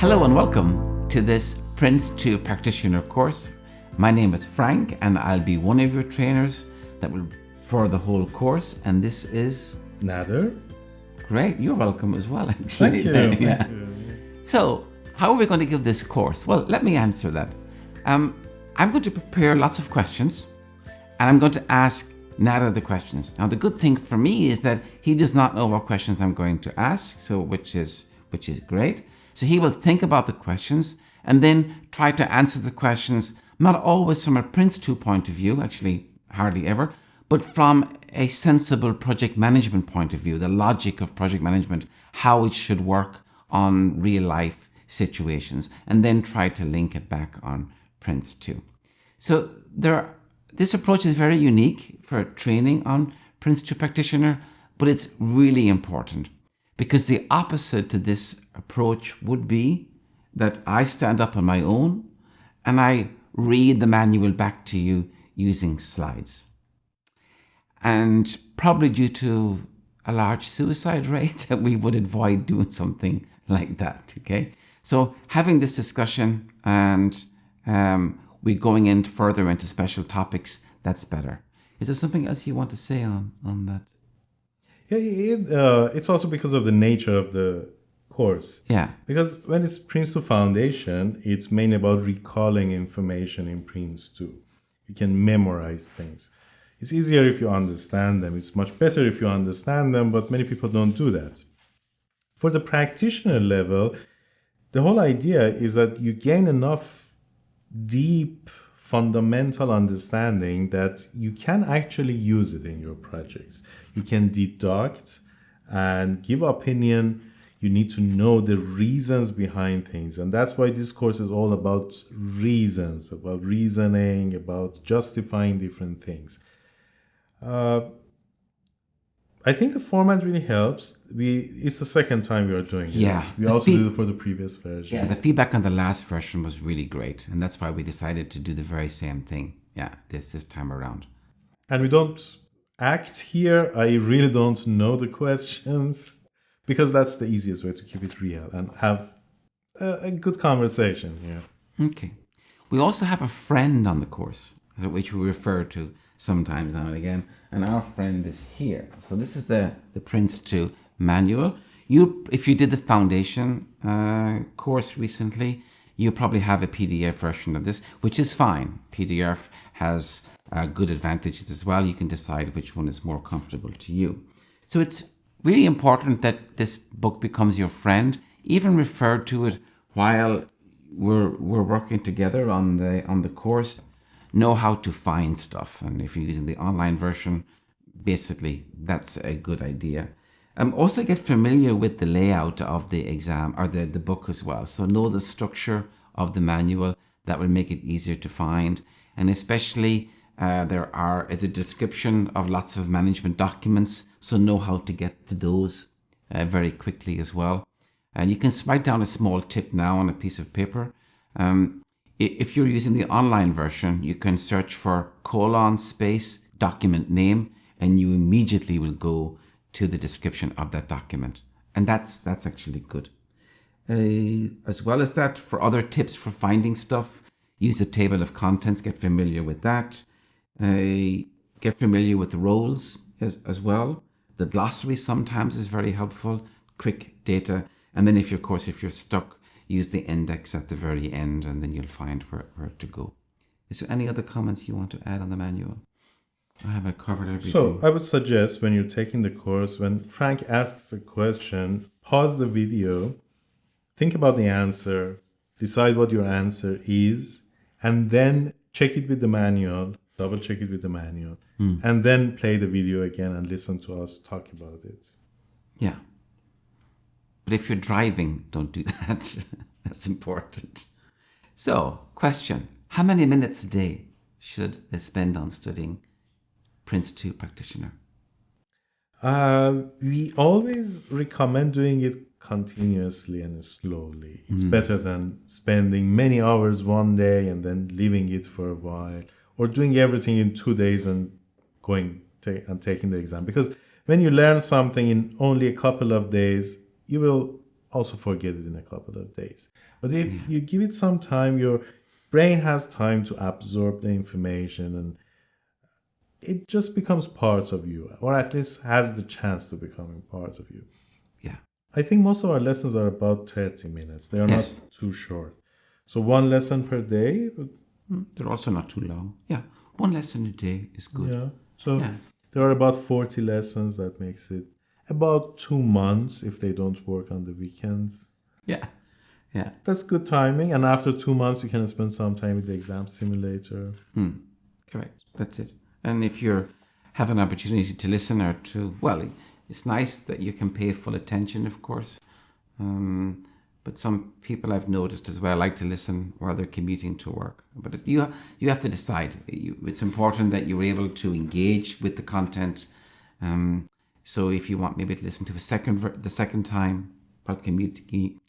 Hello and welcome to this PRINCE2 Practitioner course. My name is Frank and I'll be one of your trainers for the whole course, and this is Nader. Great, you're welcome as well, actually. Thank you. Yeah. Thank you. So, how are we going to give this course? Well, let me answer that. I'm going to prepare lots of questions and I'm going to ask Nader the questions. Now, the good thing for me is that he does not know what questions I'm going to ask, which is great. So he will think about the questions and then try to answer the questions, not always from a PRINCE2 point of view, actually hardly ever, but from a sensible project management point of view, the logic of project management, how it should work on real life situations, and then try to link it back on PRINCE2. So this approach is very unique for training on PRINCE2 Practitioner, but it's really important because the opposite to this approach would be that I stand up on my own and I read the manual back to you using slides. And probably due to a large suicide rate, we would avoid doing something like that, okay? So having this discussion and we're going in further into special topics, that's better. Is there something else you want to say on that? Yeah, it's also because of the nature of the course. Yeah. Because when it's PRINCE2 Foundation, it's mainly about recalling information in PRINCE2. You can memorize things. It's easier if you understand them. It's much better if you understand them, but many people don't do that. For the practitioner level, the whole idea is that you gain enough deep fundamental understanding that you can actually use it in your projects. You can deduct and give opinion. You need to know the reasons behind things. And that's why this course is all about reasons, about reasoning, about justifying different things. I think the format really helps. It's the second time we are doing it. Yeah. We also did it for the previous version. Yeah, the feedback on the last version was really great. And that's why we decided to do the very same thing. Yeah, this time around. And we don't act here. I really don't know the questions because that's the easiest way to keep it real and have a good conversation. Yeah. Okay. We also have a friend on the course, which we refer to sometimes now and again, and our friend is here. So this is the PRINCE2 manual. If you did the foundation course recently, you probably have a PDF version of this, which is fine. PDF has good advantages as well. You can decide which one is more comfortable to you. So it's really important that this book becomes your friend. Even refer to it while we're working together on the course. Know how to find stuff, and if you're using the online version, basically that's a good idea. Also get familiar with the layout of the exam or the book as well. So know the structure of the manual. That will make it easier to find, and especially there is a description of lots of management documents, so know how to get to those very quickly as well. And you can write down a small tip now on a piece of paper. If you're using the online version, you can search for :document name, and you immediately will go to the description of that document. And that's actually good. As well as that, for other tips for finding stuff, use a table of contents, get familiar with that. Get familiar with the roles as well. The glossary sometimes is very helpful, quick data. And then if you're stuck, use the index at the very end, and then you'll find where to go. Is there any other comments you want to add on the manual? Have I covered everything? So I would suggest when you're taking the course, when Frank asks a question, pause the video, think about the answer, decide what your answer is, and then check it with the manual, double check it with the manual, and then play the video again and listen to us talk about it. Yeah. But if you're driving, don't do that. That's important. So, question. How many minutes a day should they spend on studying PRINCE2 Practitioner? We always recommend doing it continuously and slowly. It's better than spending many hours one day and then leaving it for a while, or doing everything in 2 days and taking the exam. Because when you learn something in only a couple of days, you will also forget it in a couple of days. But if you give it some time, your brain has time to absorb the information, and it just becomes part of you, or at least has the chance to becoming part of you. Yeah. I think most of our lessons are about 30 minutes. They are Yes. not too short. So one lesson per day. They're also not too long. Yeah. One lesson a day is good. Yeah. So Yeah. there are about 40 lessons. That makes it about 2 months if they don't work on the weekends. Yeah. Yeah. That's good timing. And after 2 months, you can spend some time with the exam simulator. Correct. That's it. And if you have an opportunity to listen or to, well, it's nice that you can pay full attention, of course. But some people I've noticed as well like to listen while they're commuting to work. But you have to decide. It's important that you're able to engage with the content. So if you want maybe to listen to the second time while communicating,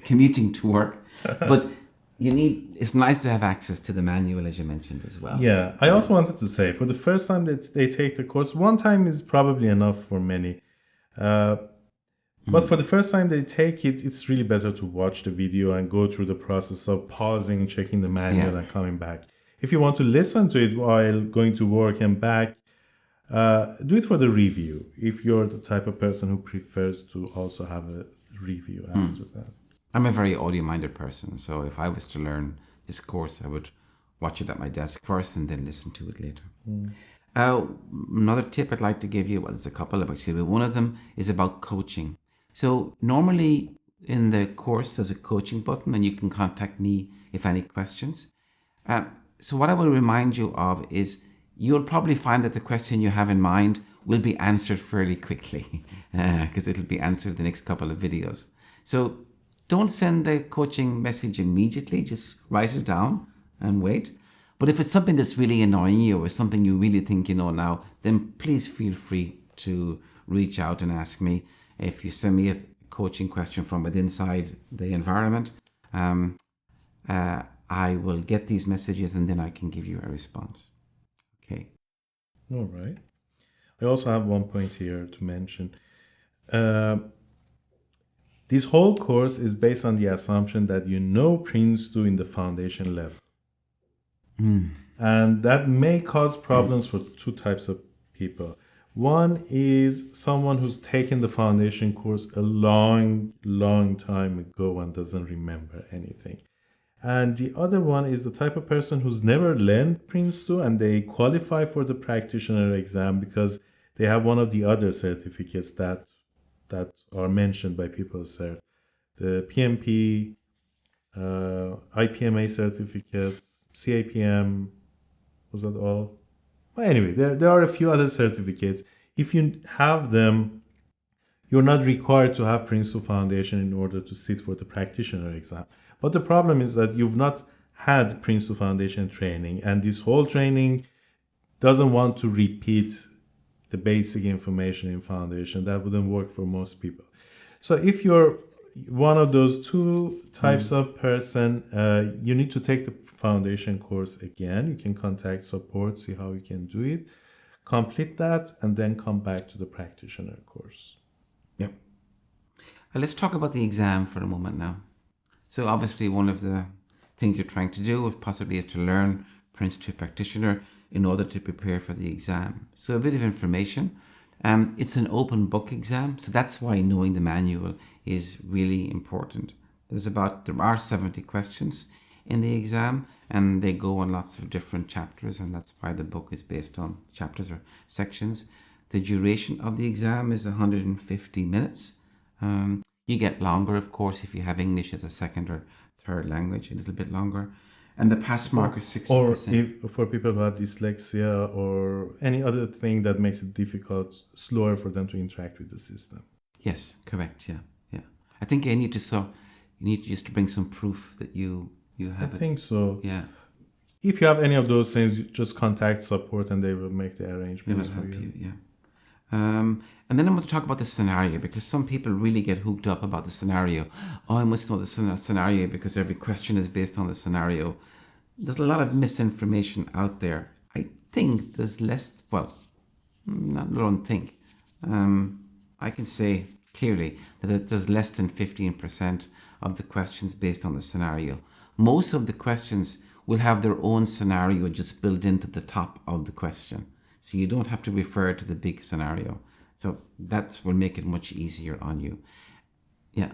commuting to work, but it's nice to have access to the manual, as you mentioned as well. Yeah, I also wanted to say, for the first time that they take the course, one time is probably enough for many. But for the first time they take it, it's really better to watch the video and go through the process of pausing, checking the manual, and coming back. If you want to listen to it while going to work and back, do it for the review. If you're the type of person who prefers to also have a review after that. I'm a very audio-minded person, so if I was to learn this course, I would watch it at my desk first and then listen to it later. Another tip I'd like to give you, well, there's a couple of actually, but one of them is about coaching. So normally in the course, there's a coaching button and you can contact me if any questions. So what I will remind you of is you'll probably find that the question you have in mind will be answered fairly quickly because it'll be answered the next couple of videos. So don't send the coaching message immediately, just write it down and wait. But if it's something that's really annoying you or something you really think you know now, then please feel free to reach out and ask me. If you send me a coaching question from within inside the environment, I will get these messages and then I can give you a response. Okay. All right. I also have one point here to mention. This whole course is based on the assumption that you know PRINCE2 in the foundation level. And that may cause problems for two types of people. One is someone who's taken the foundation course a long time ago and doesn't remember anything. And the other one is the type of person who's never learned PRINCE2 and they qualify for the practitioner exam because they have one of the other certificates that are mentioned by PeopleCert. The PMP, IPMA certificates, CAPM, was that all? Well, anyway, there are a few other certificates. If you have them, you're not required to have PRINCE2 Foundation in order to sit for the practitioner exam. But the problem is that you've not had PRINCE2 Foundation training, and this whole training doesn't want to repeat the basic information in Foundation. That wouldn't work for most people. So if you're one of those two types of person, you need to take the Foundation course again. You can contact support, see how you can do it, complete that, and then come back to the practitioner course. Yep. Let's talk about the exam for a moment now. So obviously one of the things you're trying to do possibly is to learn PRINCE2 Practitioner in order to prepare for the exam. So a bit of information. It's an open book exam, so that's why knowing the manual is really important. There are 70 questions in the exam, and they go on lots of different chapters, and that's why the book is based on chapters or sections. The duration of the exam is 150 minutes. You get longer, of course, if you have English as a second or third language, a little bit longer. And the pass mark is 60%. Or if for people who have dyslexia or any other thing that makes it difficult, slower for them to interact with the system. Yes, correct. Yeah. I think you need to just bring some proof that you have I think so. Yeah. If you have any of those things, you just contact support and they will make the They arrangements will for help you. you. Yeah. And then I'm going to talk about the scenario, because some people really get hooked up about the scenario. Oh, I must know the scenario because every question is based on the scenario. There's a lot of misinformation out there. I think there's less, well, I don't think. I can say clearly that it does less than 15% of the questions based on the scenario. Most of the questions will have their own scenario just built into the top of the question. So you don't have to refer to the big scenario. So that will make it much easier on you. Yeah.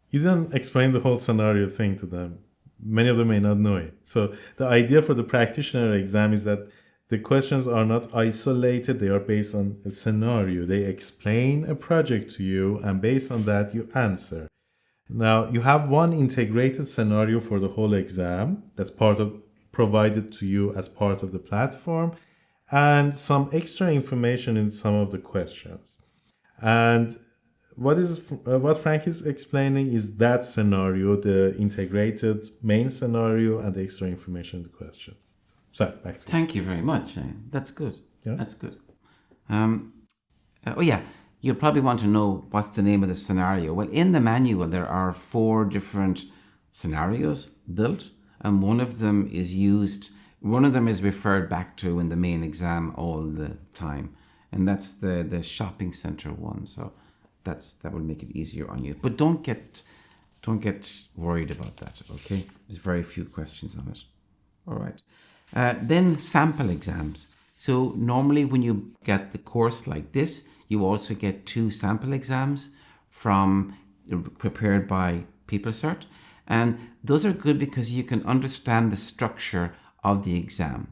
You didn't explain the whole scenario thing to them. Many of them may not know it. So the idea for the practitioner exam is that the questions are not isolated. They are based on a scenario. They explain a project to you, and based on that, you answer. Now, you have one integrated scenario for the whole exam that's provided to you as part of the platform, and some extra information in some of the questions. And what Frank is explaining is that scenario, the integrated main scenario, and the extra information in the question. So, back to you. Thank you very much. That's good. Yeah. That's good. Oh yeah, you'll probably want to know what's the name of the scenario. Well, in the manual, there are 4 different scenarios built, and one of them is referred back to in the main exam all the time, and that's the shopping center one. So that will make it easier on you. But don't get worried about that. Okay, there's very few questions on it. All right. Then sample exams. So normally when you get the course like this, you also get 2 sample exams prepared by PeopleCert. And those are good because you can understand the structure of the exam.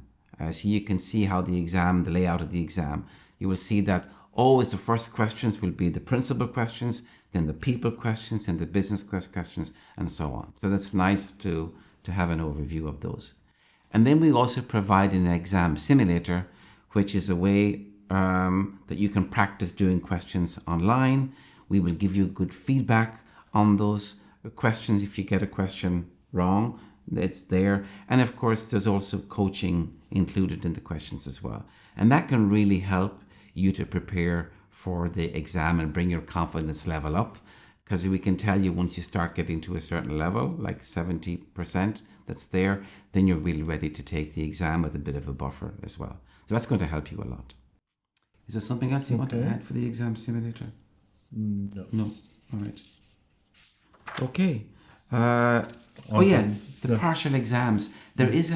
So you can see how the layout of the exam. You will see that always the first questions will be the principal questions, then the people questions, and the business questions, and so on. So that's nice to have an overview of those. And then we also provide an exam simulator, which is a way that you can practice doing questions online. We will give you good feedback on those questions. If you get a question wrong, it's there. And of course, there's also coaching included in the questions as well. And that can really help you to prepare for the exam and bring your confidence level up. Because we can tell you once you start getting to a certain level, like 70%, that's there, then you're really ready to take the exam with a bit of a buffer as well. So that's going to help you a lot. Is there something else you want to add for the exam simulator? No. No. All right. Okay. The partial exams. There is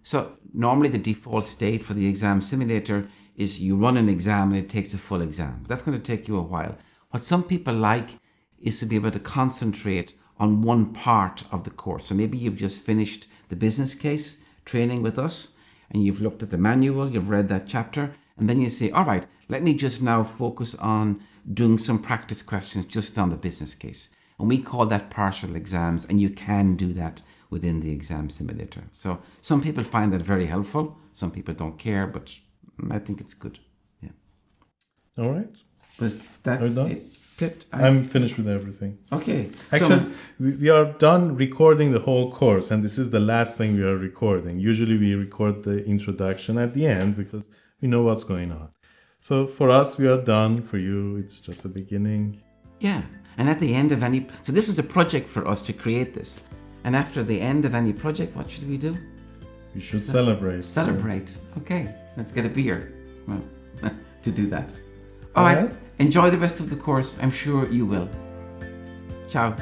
so normally the default state for the exam simulator is you run an exam and it takes a full exam. That's going to take you a while. What some people like is to be able to concentrate on one part of the course. So maybe you've just finished the business case training with us and you've looked at the manual, you've read that chapter, and then you say, all right, let me just now focus on doing some practice questions just on the business case. And we call that partial exams, and you can do that within the exam simulator. So some people find that very helpful. Some people don't care, but I think it's good. Yeah. All right. But that's it. I'm finished with everything. Okay. Actually, we are done recording the whole course, and this is the last thing we are recording. Usually we record the introduction at the end because we know what's going on. So for us, we are done. For you, it's just the beginning. Yeah. And at the end of so this is a project for us to create this. And after the end of any project, what should we do? You should celebrate. Celebrate. Okay. Let's get a beer. Well, to do that. All right. Enjoy the rest of the course. I'm sure you will. Ciao.